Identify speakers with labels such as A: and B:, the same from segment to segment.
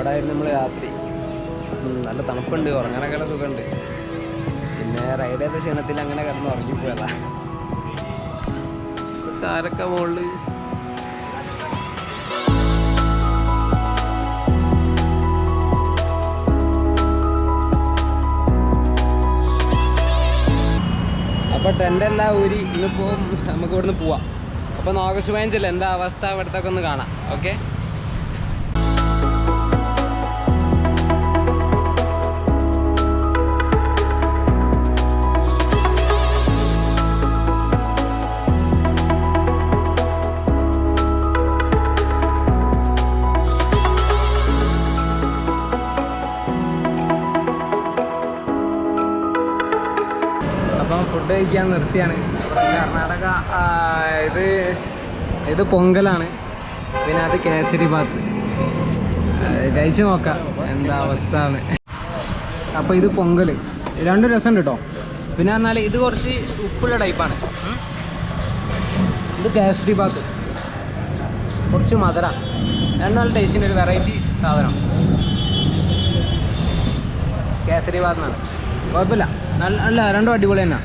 A: ഇവിടെ ആയിരുന്നു നമ്മൾ രാത്രി. നല്ല തണുപ്പുണ്ട്, ഉറങ്ങാനൊക്കെ സുഖമുണ്ട്. പിന്നെ റൈഡ് ചെയ്ത ക്ഷീണത്തിൽ അങ്ങനെ കിടന്ന് ഉറങ്ങിപ്പോയതാ. കാരൊക്കെ മുകളിൽ അപ്പോൾ ടെൻ്റെല്ലാം ഊരി ഇന്നിപ്പോൾ നമുക്ക് ഇവിടുന്ന് പോവാം. അപ്പോൾ ഓഗസ്റ്റ് 15 എന്താ അവസ്ഥ ഇവിടുത്തെ ഒക്കെ ഒന്ന് കാണാം. ഓക്കെ, ഫുഡ് കഴിക്കാൻ നിർത്തിയാണ്. കർണാടക ഇത് പൊങ്കലാണ്, പിന്നെ അത് കേസരി ബാത്ത്. കഴിച്ചു നോക്കാം എന്താ അവസ്ഥ ആണ്. അപ്പോൾ ഇത് പൊങ്കൽ, രണ്ടും രസമുണ്ട് കേട്ടോ. പിന്നെ പറഞ്ഞാൽ ഇത് കുറച്ച് ഉപ്പുള്ള ടൈപ്പാണ്. ഇത് കേസരി ബാത്ത് കുറച്ച് മധുര, എന്നാൽ ടേസ്റ്റിൻ്റെ ഒരു വെറൈറ്റി സാധനം. കേസരി ബാത്ത് എന്നാണ്, കുഴപ്പമില്ല, നല്ല രണ്ടും അടിപൊളി തന്നെ.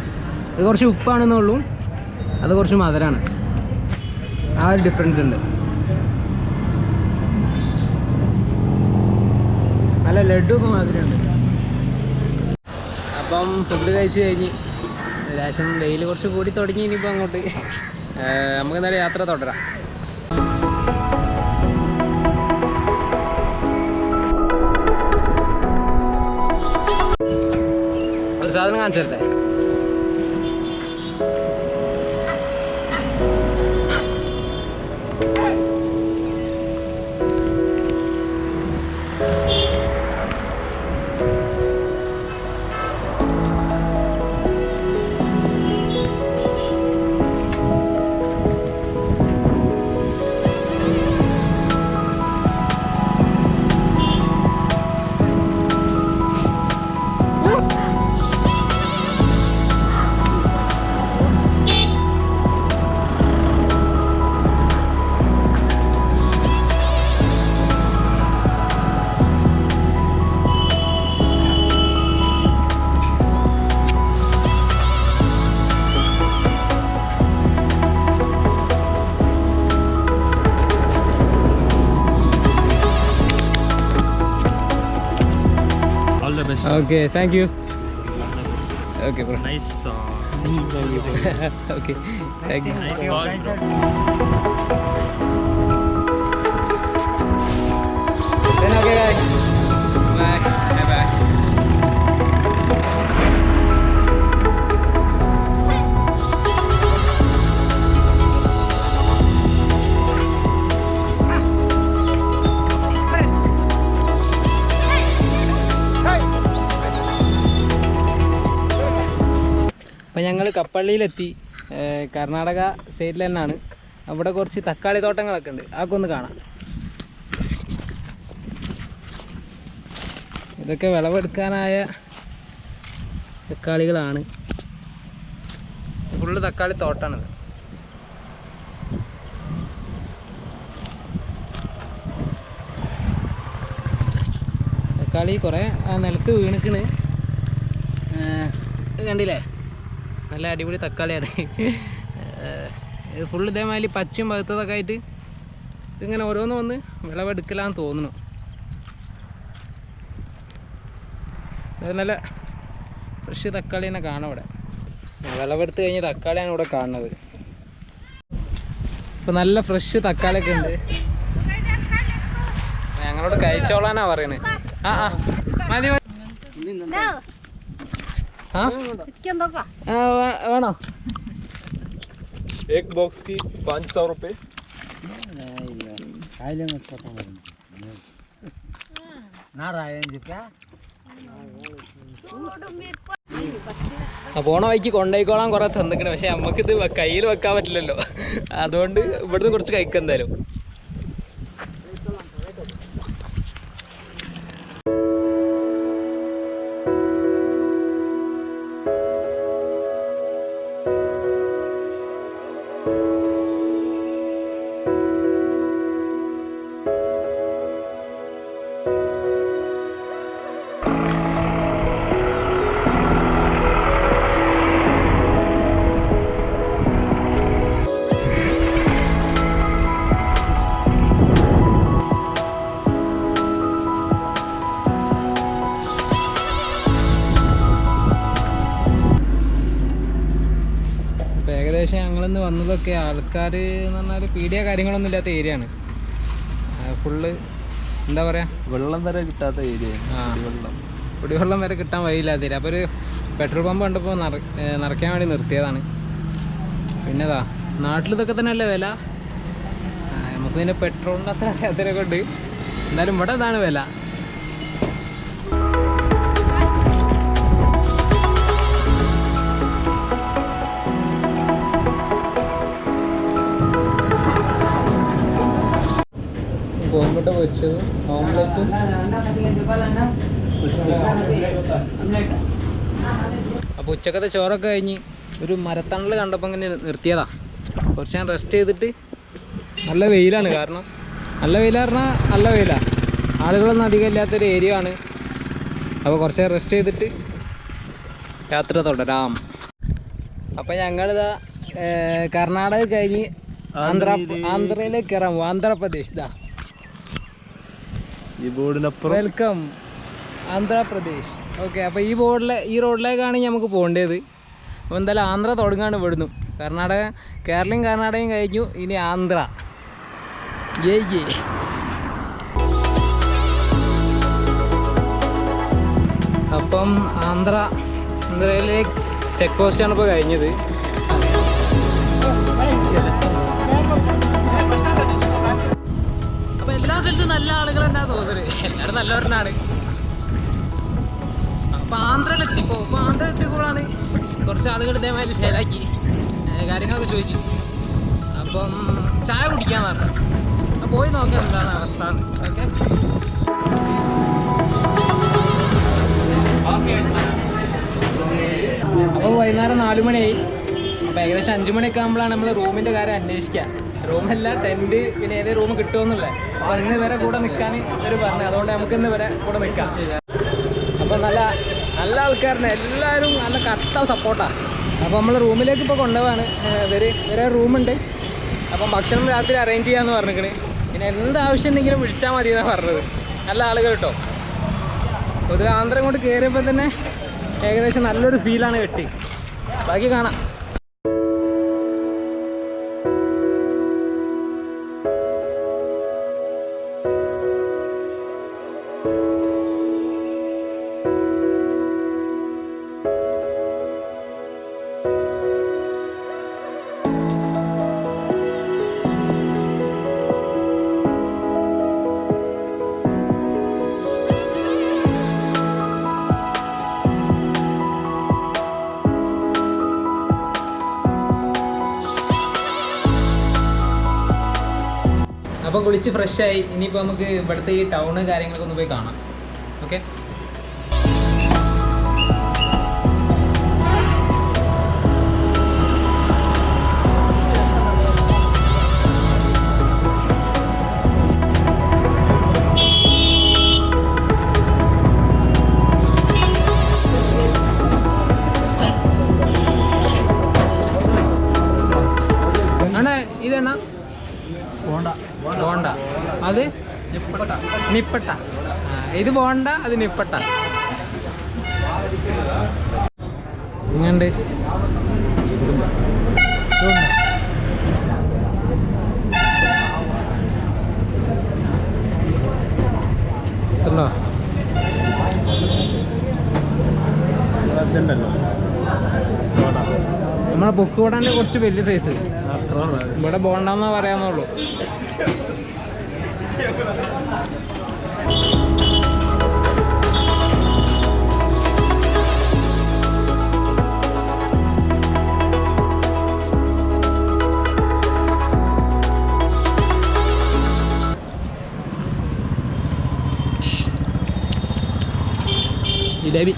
A: ഇത് കുറച്ച് ഉപ്പാണെന്നുള്ളൂ, അത് കുറച്ച് മധുരമാണ്. ആ ഒരു ഡിഫറൻസ് ഉണ്ട്. നല്ല ലഡുവൊക്കെ മധുരമുണ്ട്. അപ്പം ഫുഡ് കഴിച്ച് കഴിഞ്ഞ് ലേശം വെയിൽ കുറച്ച് കൂടി തുടങ്ങി. ഇനിയിപ്പോൾ അങ്ങോട്ട് നമുക്ക് എന്തായാലും യാത്ര തുടരാം. ഒരു സാധനം കാണിച്ചു തരട്ടെ. Okay, thank you. Okay, bro.
B: Nice.
A: Okay, thank you.
B: Nice call.
A: Then okay, guys. Bye. Bye. Bye. അപ്പോൾ ഞങ്ങൾ കപ്പള്ളിയിലെത്തി. കർണാടക സ്റ്റേറ്റിൽ തന്നെയാണ്. അവിടെ കുറച്ച് തക്കാളി തോട്ടങ്ങളൊക്കെ ഉണ്ട്, അതൊക്കെ ഒന്ന് കാണാം. ഇതൊക്കെ വിളവെടുക്കാനായ തക്കാളികളാണ്. ഫുള്ള് തക്കാളി തോട്ടമാണിത്. തക്കാളി കുറേ നിലത്ത് വീണിക്കണ്, കണ്ടില്ലേ? നല്ല അടിപൊളി തക്കാളിയാണ്. ഇത് ഫുള്ള് ഇതേമാതിരി പച്ചയും പഴുത്തതൊക്കെ ആയിട്ട് ഇതിങ്ങനെ ഓരോന്ന് വന്ന് വിളവെടുക്കലാന്ന് തോന്നുന്നു. അത് നല്ല ഫ്രഷ് തക്കാളി തന്നെ കാണാം ഇവിടെ. വിളവെടുത്ത് കഴിഞ്ഞ് തക്കാളിയാണ് ഇവിടെ കാണുന്നത്. ഇപ്പോൾ നല്ല ഫ്രഷ് തക്കാളിയൊക്കെ ഉണ്ട്. ഞങ്ങളോട് കഴിച്ചോളാനാണ് പറയുന്നത്. മതി വേണോ?
B: एक बॉक्स की 500 रुपये.
A: പോണ വഴിക്ക് കൊണ്ടുപോയിക്കോളാൻ കുറെ തന്നിക്കണേ, പക്ഷെ നമുക്കിത് കയ്യിൽ വെക്കാൻ പറ്റില്ലല്ലോ. അതുകൊണ്ട് ഇവിടുന്ന് കുറച്ച് കഴിക്കാം എന്തായാലും. ഏകദേശം ഞങ്ങളിന്ന് വന്നതൊക്കെ ആൾക്കാർ എന്ന് പറഞ്ഞാൽ പീഡിയ കാര്യങ്ങളൊന്നും ഇല്ലാത്ത ഏരിയ ആണ്. ഫുള്ള് എന്താ പറയുക,
B: വെള്ളം വരെ കിട്ടാത്ത ഏരിയ.
A: കുടിവെള്ളം വരെ കിട്ടാൻ വഴിയില്ലാത്ത ഏരിയ. അപ്പോൾ ഒരു പെട്രോൾ പമ്പ് കണ്ടപ്പോൾ നിറയ്ക്കാൻ വേണ്ടി നിർത്തിയതാണ്. പിന്നെതാ നാട്ടിൽ ഇതൊക്കെ തന്നെയല്ലേ വില. നമുക്ക് പിന്നെ പെട്രോളിൻ്റെ അത്ര അറിയാത്തതിനൊക്കെ ഉണ്ട്. എന്നാലും ഇവിടെ ഇതാണ് വില. കോഴിമുട്ട പൊരിച്ചതും ഓംലെറ്റും അപ്പോൾ ഉച്ചക്കത്തെ ചോറൊക്കെ കഴിഞ്ഞ് ഒരു മരത്തണൽ കണ്ടപ്പോൾ ഇങ്ങനെ നിർത്തിയതാ. കുറച്ച് ഞാൻ റെസ്റ്റ് ചെയ്തിട്ട്. നല്ല വെയിലാണ്, കാരണം നല്ല വെയിലാ പറഞ്ഞാൽ നല്ല വെയിലാണ്. ആളുകളൊന്നും അധികം ഇല്ലാത്തൊരു ഏരിയ ആണ്. അപ്പോൾ കുറച്ച് റെസ്റ്റ് ചെയ്തിട്ട് യാത്ര തുടരാം. അപ്പോൾ ഞങ്ങളിതാ കർണാടക കഴിഞ്ഞ് ആന്ധ്രയിലേക്ക് കയറാൻ പോകും. ആന്ധ്രാപ്രദേശ്. ഇതാ
B: ഈ ബോർഡിനപ്പുറം
A: വെൽക്കം ആന്ധ്രാപ്രദേശ്. ഓക്കെ, അപ്പോൾ ഈ റോഡിലേക്കാണ് നമുക്ക് പോകേണ്ടത്. അപ്പോൾ എന്തായാലും ആന്ധ്ര തുടങ്ങാണ് ഇവിടുന്ന്. കേരളയും കർണാടകയും കഴിഞ്ഞു, ഇനി ആന്ധ്ര. അപ്പം ആന്ധ്രയിലെ ചെക്ക് പോസ്റ്റാണ് ഇപ്പോൾ കഴിഞ്ഞത്. അപ്പോൾ എല്ലാ സ്ഥലത്തും നല്ല ആളുകൾ എന്നാ തോന്നുന്നത്. എല്ലാവരും നല്ലവരനാണ്. അപ്പോൾ ആന്ധ്രയിലെത്തിയപ്പോഴാണ് കുറച്ച് ആളുകൾ ഇതേമാതിരി ശേലാക്കി കാര്യങ്ങളൊക്കെ ചോദിച്ചു. അപ്പം ചായ കുടിക്കാന്ന് പറഞ്ഞു. അപ്പോൾ പോയി നോക്കാം എന്താണ് അവസ്ഥ. ഓക്കെ, അപ്പോൾ വൈകുന്നേരം 4 മണിയായി. അപ്പോൾ ഏകദേശം 5 മണിയൊക്കെ ആകുമ്പോഴാണ് നമ്മൾ റൂമിൻ്റെ കാര്യം അന്വേഷിക്കുക. റൂമല്ല, ടെൻറ്റ്, പിന്നെ ഏതേ റൂം കിട്ടുമെന്നില്ല. അപ്പോൾ ഇന്ന് വരെ കൂടെ നിൽക്കാൻ അവർ പറഞ്ഞു. അതുകൊണ്ട് നമുക്ക് ഇന്ന് വരെ കൂടെ നിൽക്കാം. അപ്പോൾ നല്ല ആൾക്കാരുണ്ട്, എല്ലാവരും നല്ല കട്ട സപ്പോർട്ടാണ്. അപ്പോൾ നമ്മൾ റൂമിലേക്ക് ഇപ്പോൾ കൊണ്ടുപോവാണ്. വേറെ റൂമുണ്ട്. അപ്പം ഭക്ഷണം രാത്രി അറേഞ്ച് ചെയ്യാമെന്ന് പറഞ്ഞിരിക്കണേ. പിന്നെ എന്താവശ്യം ഉണ്ടെങ്കിലും വിളിച്ചാൽ മതി എന്നാണ് പറഞ്ഞത്. നല്ല ആളുകൾ കേട്ടോ. പൊതുവെ ആന്ധ്ര കൊണ്ട് കയറിയപ്പോൾ തന്നെ ഏകദേശം നല്ലൊരു ഫീലാണ് കിട്ടി. ബാക്കി കാണാം. അപ്പോൾ കുളിച്ച് ഫ്രഷായി. ഇനിയിപ്പോൾ നമുക്ക് ഇവിടുത്തെ ഈ ടൗണ് കാര്യങ്ങളൊക്കെ ഒന്ന് പോയി കാണാം. ഓക്കെ, അണ്ണാ ഇതെണ്ണ ബോണ്ട, അത് നിപ്പട്ട. ഇത് ബോണ്ട, അത് നിപ്പട്ട. ഇങ്ങണ്ട് ല്ലോ നമ്മളെ പൊക്ക് ബോണ്ടാൻ്റെ കുറച്ച് വലിയ സൈസ്. ഇവിടെ ബോണ്ടെന്നാ പറയാന്നുള്ളൂ. ജിലേബി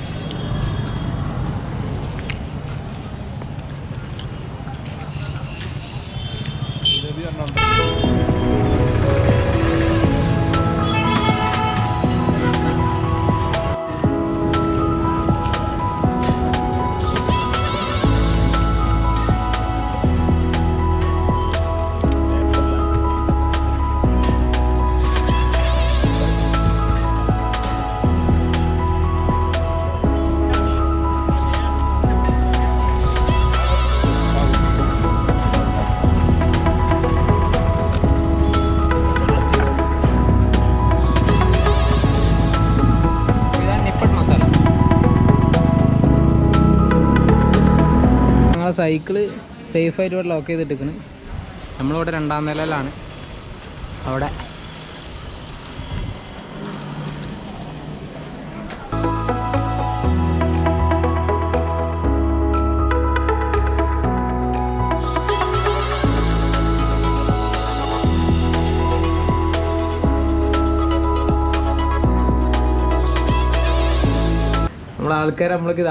A: സൈക്കിള് സേഫായിട്ട് ഇവിടെ ലോക്ക് ചെയ്തിട്ടിരിക്കണ്. നമ്മളിവിടെ 2ാം നിലയിലാണ്. അവിടെ ആൾക്കാർ നമ്മൾക്ക്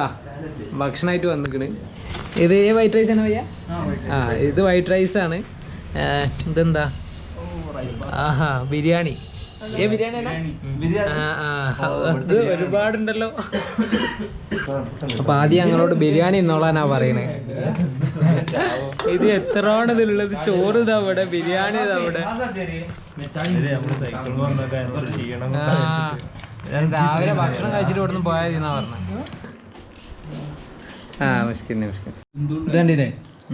A: ഭക്ഷണമായിട്ട് വന്നിക്കണ്. ഇത് വൈറ്റ് റൈസ് ആണ് ഭയ്യ? ഇത് വൈറ്റ് റൈസ് ആണ്. ഇതെന്താ? ബിരിയാണി. അത് ഒരുപാടുണ്ടല്ലോ. അപ്പൊ ആദ്യം ഞങ്ങളോട് ബിരിയാണി ഇന്നോളാനാ പറയണേ. ഇത് എത്രയാണ് ഇതിലുള്ളത്? ചോറ് ഇതാ ഇവിടെ, ബിരിയാണി ഇതാ ഇവിടെ. രാവിലെ ഭക്ഷണം കഴിച്ചിട്ട് ഇവിടുന്ന് പോയാൽ എന്നാ പറഞ്ഞത്. ഇത് കണ്ടില്ലേ,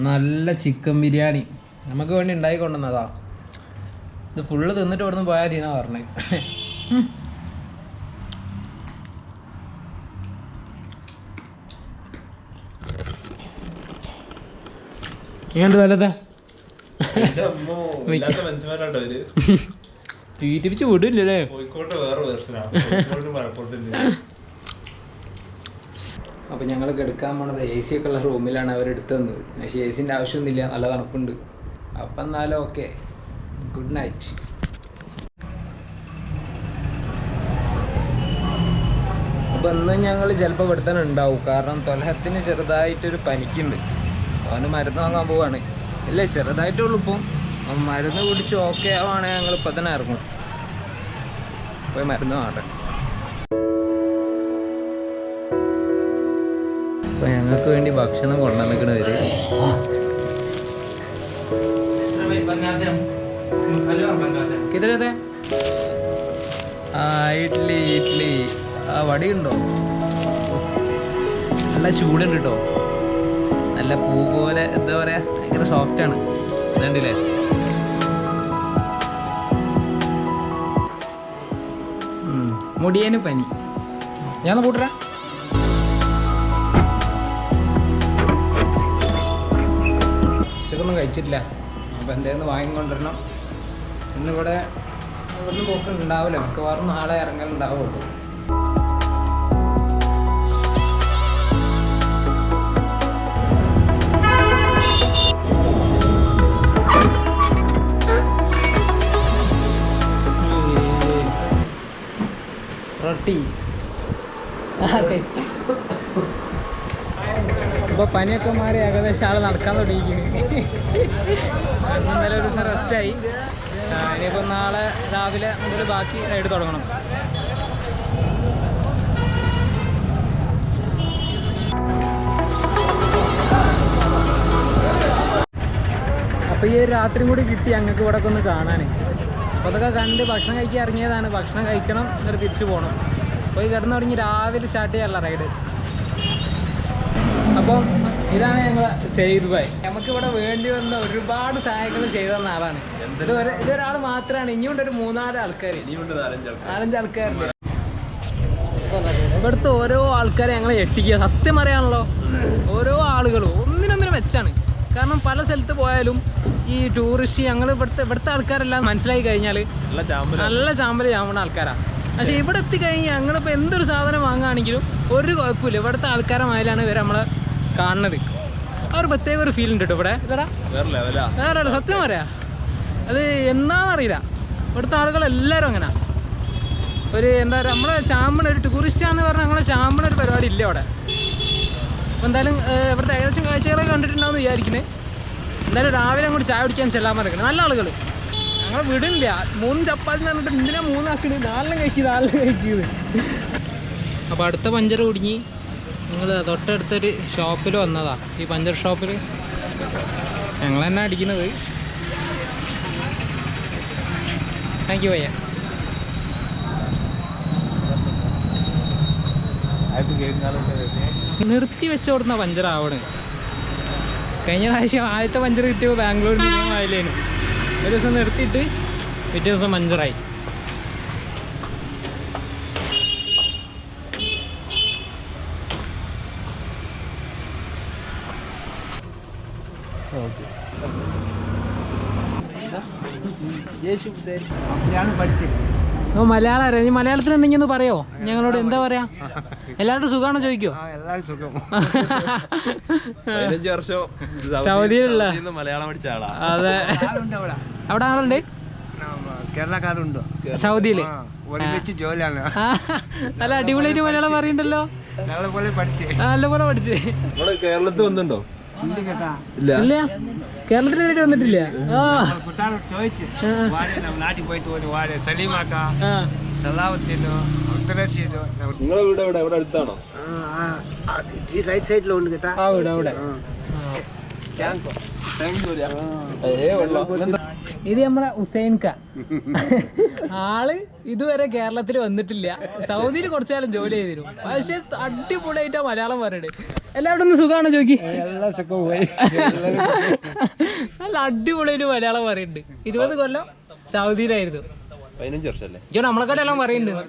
A: നല്ല ചിക്കൻ ബിരിയാണി നമുക്ക് വേണ്ടി ഉണ്ടാക്കി കൊണ്ടുവന്നതാ. ഇത് ഫുള്ള് തിന്നിട്ട് ഇവിടുന്ന് പോയാൽ മതി എന്നാ പറഞ്ഞത്. ഇങ്ങോട്ട് വല്ലത്തെ തീറ്റിപ്പിച്ച് വിടില്ലേ? അപ്പോൾ ഞങ്ങൾ കിടക്കാൻ പോണത് AC ഒക്കെ ഉള്ള റൂമിലാണ് അവരെടുത്ത് തന്നത്. പക്ഷേ AC-ൻ്റെ ആവശ്യമൊന്നുമില്ല, നല്ല തണുപ്പുണ്ട്. അപ്പം എന്നാലും ഓക്കെ, ഗുഡ് നൈറ്റ്. അപ്പോൾ ഇന്ന് ഞങ്ങൾ ചിലപ്പോൾ ഇവിടെ തന്നെ ഉണ്ടാവും. കാരണം തൊലഹത്തിന് ചെറുതായിട്ടൊരു പനിക്കുണ്ട്. അവന് മരുന്ന് വാങ്ങാൻ പോവാണ്. ഇല്ലേ, ചെറുതായിട്ടുള്ളൂ. ഇപ്പം മരുന്ന് കുടിച്ച് ഓക്കെ ആവുകയാണെങ്കിൽ ഞങ്ങൾ ഇപ്പം തന്നെ ഇറങ്ങും. പോയി മരുന്ന് വാങ്ങട്ടെ. അപ്പോൾ ഞങ്ങൾക്ക് വേണ്ടി ഭക്ഷണം കൊണ്ടുവന്നിരിക്കണവർ കിതലത്തെ ഇഡ്ഡലി ഇഡ്ഡലി വടിയുണ്ടോ? നല്ല ചൂടുണ്ട് കേട്ടോ. നല്ല പൂ പോലെ, എന്താ പറയുക, ഭയങ്കര സോഫ്റ്റാണ്. ഇതുണ്ടല്ലേ? മുടിയേന് പനി. ഞാൻ കൂട്ടരാ. ഉച്ചക്കൊന്നും കഴിച്ചിട്ടില്ല. അപ്പോൾ എന്തായിരുന്നു വാങ്ങിക്കൊണ്ടിരണം. ഇന്നിവിടെ ഇവിടുന്ന് പോക്കുണ്ടാവില്ല, മിക്കവാറും നാളെ ഇറങ്ങലുണ്ടാവുള്ളൂ. റൊട്ടി. ഇപ്പോൾ പനിയൊക്കെ മാറി ഏകദേശം ആൾ നടക്കാൻ തുടങ്ങിയിരിക്കുന്നു. ഇന്നലെ ഒരു ദിവസം റെസ്റ്റായി. ഇനിയിപ്പോൾ നാളെ രാവിലെ മുതൽ ബാക്കി റൈഡ് തുടങ്ങണം. അപ്പോൾ ഈ ഒരു രാത്രിയും കൂടി കിട്ടി ഞങ്ങൾക്ക് ഇവിടെ ഒക്കെ ഒന്ന് കാണാൻ. അപ്പോൾ അതൊക്കെ കണ്ട് ഭക്ഷണം കഴിക്കാൻ ഇറങ്ങിയതാണ്. ഭക്ഷണം കഴിക്കണം, എന്നിട്ട് തിരിച്ചു പോകണം. പോയി കിടന്നു തുടങ്ങി രാവിലെ സ്റ്റാർട്ട് ചെയ്യാനുള്ള റൈഡ്. അപ്പം ഇതാണ് ഞങ്ങൾ സെയ്ദ് ഭായ്. നമുക്കിവിടെ വേണ്ടി വന്ന ഒരുപാട് സഹായങ്ങൾ ചെയ്തു തന്ന ആളാണ്. ഇതൊരാൾ മാത്രമാണ്. ഇനിയുണ്ട് ഒരു 3-4 ആൾക്കാർ, 4-5 ആൾക്കാരുണ്ട്. ഇവിടുത്തെ ഓരോ ആൾക്കാരെ ഞങ്ങളെ ഞെട്ടിക്കുക. സത്യം പറയാണല്ലോ, ഓരോ ആളുകളും ഒന്നിനൊന്നിനും മെച്ചാണ്. കാരണം പല സ്ഥലത്ത് പോയാലും ഈ ടൂറിസ്റ്റ് ഞങ്ങൾ ഇവിടുത്തെ ആൾക്കാരെല്ലാം മനസ്സിലാക്കി കഴിഞ്ഞാൽ നല്ല ചാമ്പൽ ചാമ്പണ ആൾക്കാരാണ്. പക്ഷേ ഇവിടെ എത്തിക്കഴിഞ്ഞാൽ ഞങ്ങളിപ്പോൾ എന്തൊരു സാധനം വാങ്ങുകയാണെങ്കിലും ഒരു കുഴപ്പമില്ല. ഇവിടുത്തെ ആൾക്കാരെ മാതിരിയാണ് ഇവർ നമ്മളെ കാണുന്നത്. ആ ഒരു പ്രത്യേക ഒരു ഫീൽ ഉണ്ട് കേട്ടോ ഇവിടെ. വേറെ സത്യം പറയാം, അത് എന്താണെന്നറിയില്ല. ഇവിടുത്തെ ആളുകളെല്ലാവരും അങ്ങനെ ഒരു എന്താ പറയുക, നമ്മളെ ചാമ്പണ ഒരു ടൂറിസ്റ്റാന്ന് പറഞ്ഞാൽ നമ്മളെ ചാമ്പണ ഒരു പരിപാടി ഇല്ല അവിടെ. അപ്പോൾ എന്തായാലും ഇവിടുത്തെ ഏകദേശം കാഴ്ചകളൊക്കെ കണ്ടിട്ടുണ്ടാവുമെന്ന് വിചാരിക്കുന്നത്. എന്തായാലും രാവിലെ അങ്ങോട്ട് ചായ കുടിക്കാൻ ചെല്ലാൻ പറഞ്ഞിരിക്കണം. നല്ല ആളുകൾ ഞങ്ങൾ വിടുന്നില്ല. 3 ചപ്പാത്തി എന്ന് പറഞ്ഞിട്ട് എന്തിനാ 3 ആക്കണത്? 4 കഴിക്കുന്നത്. അപ്പോൾ അടുത്ത പഞ്ചർ കുടുങ്ങി. ഞങ്ങൾ തൊട്ടടുത്തൊരു ഷോപ്പിൽ വന്നതാ. ഈ പഞ്ചർ ഷോപ്പിൽ ഞങ്ങൾ തന്നെ അടിക്കുന്നത്. താങ്ക് യു ഭയ്യ. നിർത്തി വെച്ചോടുന്ന പഞ്ചറാവണ്. കഴിഞ്ഞ പ്രാവശ്യം ആദ്യത്തെ പഞ്ചർ കിട്ടിയപ്പോൾ ബാംഗ്ലൂരിൽ ആയില്ലേനു. ഒരു ദിവസം നിർത്തിയിട്ട് പിറ്റേ ദിവസം പഞ്ചറായി.
B: അപ്പോഴാണ് പഠിച്ചത്.
A: ഓ മലയാളം അറിയാം. നീ മലയാളത്തിൽ എന്തെങ്കിലും ഒന്ന് പറയോ ഞങ്ങളോട്? എന്താ പറയാ? എല്ലാവരും സുഖമാണോ ചോദിക്കോ?
B: എല്ലാവരും സുഖം.
C: 15 വർഷം
A: സൗദിയിലുള്ള
C: മലയാളം പഠിച്ച ആളാ.
A: അതെ. അവിടെ ആളുണ്ട്
B: കേരളക്കാരുണ്ടോ
A: സൗദിയില്?
B: ഒരുമിച്ച് ജോലിയാണ്.
A: നല്ല അടിപൊളിയായിട്ട് മലയാളം പറയുന്നുണ്ടല്ലോ.
B: നല്ലപോലെ പഠിച്ചേ.
A: നല്ലപോലെ പഠിച്ചേ.
C: നമ്മള് കേരളത്തിൽ വന്നിട്ടുണ്ടോ?
A: ഇല്ല, കേരളത്തിൽ വന്നിട്ടില്ല.
B: ചോദിച്ചു നാട്ടിൽ പോയിട്ട് സലീമാക്ക സലാവത്തിനോ അബ്ദുറഷീദോ.
C: നിങ്ങളെ വീട് എവിടെ? എവിടെ അടുത്താണോ?
B: ഈ റൈറ്റ് സൈഡിലുണ്ട് കേട്ടാ.
A: അവിടെ അവിടെ ഇത് നമ്മളെ ഹുസൈൻക. ആള് ഇതുവരെ കേരളത്തിൽ വന്നിട്ടില്ല. സൗദിയിൽ കുറച്ചാലും ജോലി ചെയ്തിരും. പക്ഷെ അടിപൊളിയായിട്ടാ മലയാളം പറയുന്നത്. എല്ലാവരും ഒന്ന് സുഖമാണ് ചോദിക്കി. നല്ല അടിപൊളിയായിട്ട് മലയാളം പറയുന്നുണ്ട്. 20 കൊല്ലം സൗദിയിലായിരുന്നു.
C: 15 വർഷല്ലേ?
A: നമ്മളെക്കാട്ടെ എല്ലാം പറയുന്നുണ്ട്.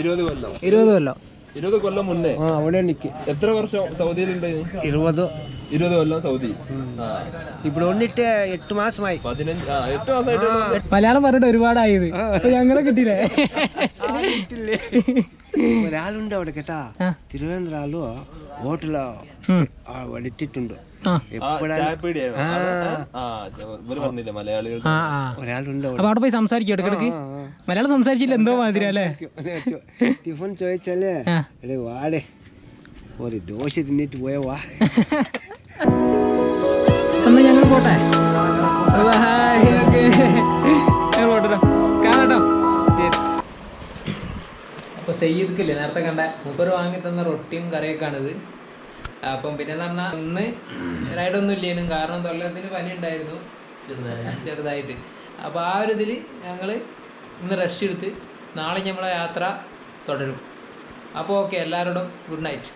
C: 20 കൊല്ലം.
A: 20 കൊല്ലം.
C: 20 കൊല്ലം മുന്നേ
B: അവിടെ എനിക്ക്
C: എത്ര വർഷം സൗദിയിലുണ്ട്?
B: 20
C: കൊല്ലം സൗദി.
B: ഇവിടെ വന്നിട്ട് 8 മാസമായി.
C: 8 മാസമായിട്ട്
A: മലയാളം പറഞ്ഞിട്ട് ഒരുപാടായത്. ഞങ്ങളെ കിട്ടിയില്ലേ?
B: ഒരാളുണ്ട് അവിടെ കേട്ടാ. തിരുവനന്തപുരം ഹോട്ടലോ വടിച്ചിട്ടുണ്ട്.
C: മലയാളികൾ
B: ഒരാളുണ്ട്
A: അപ്പൊ അവിടെ പോയി സംസാരിക്കും ഇടക്കിടക്ക്. മലയാളം സംസാരിച്ചില്ല എന്തോ മാതിരി അല്ലേ?
B: ടിഫിൻ ചോദിച്ചാലേ വാടേ ഒരു ദോശ തിന്നിട്ട് പോയ വാ.
A: എന്നാ ഞങ്ങൾ പോട്ടെ. കാണട്ടോ. ശരി. അപ്പോൾ സയ്യിദ്ക്കില്ലേ നേരത്തെ കണ്ട മൂപ്പര് വാങ്ങി തന്ന റൊട്ടിയും കറിയൊക്കെയാണിത്. അപ്പം പിന്നെ പറഞ്ഞാൽ ഇന്ന് റൈഡൊന്നും ഇല്ലേനും, കാരണം തൊള്ളത്തിന് പനി ഉണ്ടായിരുന്നു ചെറുതായിട്ട്. അപ്പോൾ ആ ഒരു ഇതിൽ ഞങ്ങൾ ഇന്ന് റെസ്റ്റ് എടുത്ത് നാളെ നമ്മളെ യാത്ര തുടരും. അപ്പോൾ ഓക്കെ, എല്ലാവരോടും ഗുഡ് നൈറ്റ്.